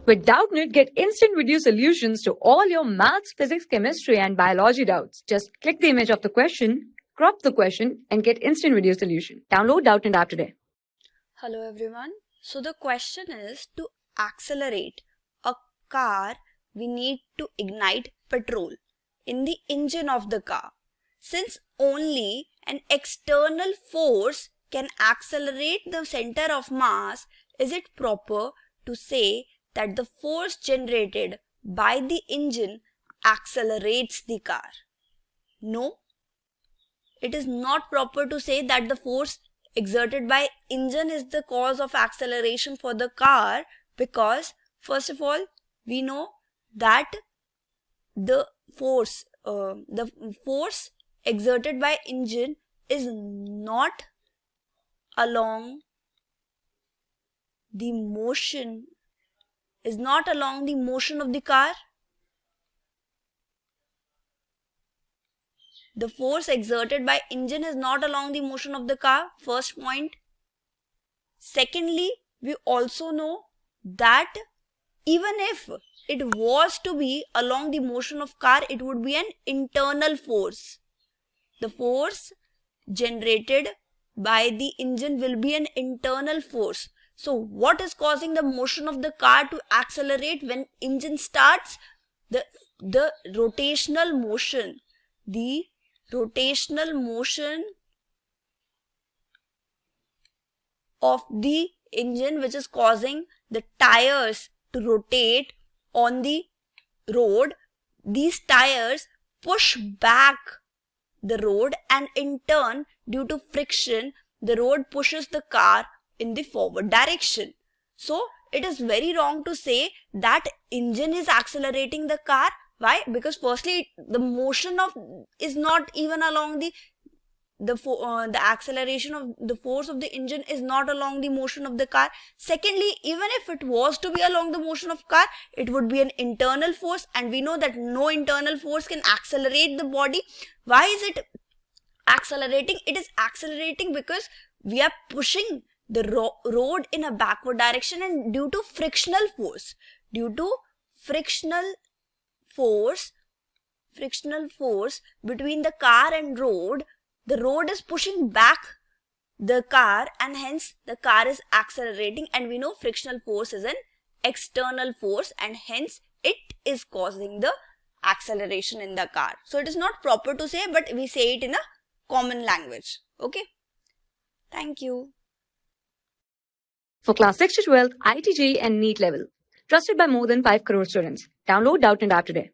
With Doubtnut, get instant video solutions to all your maths, physics, chemistry, and biology doubts. Just click the image of the question, crop the question, and get instant video solution. Download Doubtnut app today. Hello everyone. So the question is, to accelerate a car, we need to ignite petrol in the engine of the car. Since only an external force can accelerate the center of mass, is it proper to say that the force generated by the engine accelerates the car? No, it is not proper to say that the force exerted by engine is the cause of acceleration for the car, because first of all we know that the force exerted by engine is not along the motion of the car. The force exerted by engine is not along the motion of the car, first point. Secondly, we also know that even if it was to be along the motion of car, it would be an internal force. The force generated by the engine will be an internal force. So what is causing the motion of the car to accelerate when engine starts? The rotational motion. The rotational motion of the engine, which is causing the tires to rotate on the road. These tires push back the road, and in turn, due to friction, the road pushes the car in the forward direction. So it is very wrong to say that engine is accelerating the car. Why? Because firstly, the motion is not even along the acceleration of the force of the engine is not along the motion of the car. Secondly, even if it was to be along the motion of car, it would be an internal force, and we know that no internal force can accelerate the body. Why is it accelerating? It is accelerating because we are pushing the road in a backward direction, and due to frictional force between the car and road, the road is pushing back the car, and hence the car is accelerating, and we know frictional force is an external force, and hence it is causing the acceleration in the car. So it is not proper to say, but we say it in a common language. Okay, thank you. For class 6 to 12, IIT JEE and NEET level. Trusted by more than 5 crore students. Download Doubtnut app today.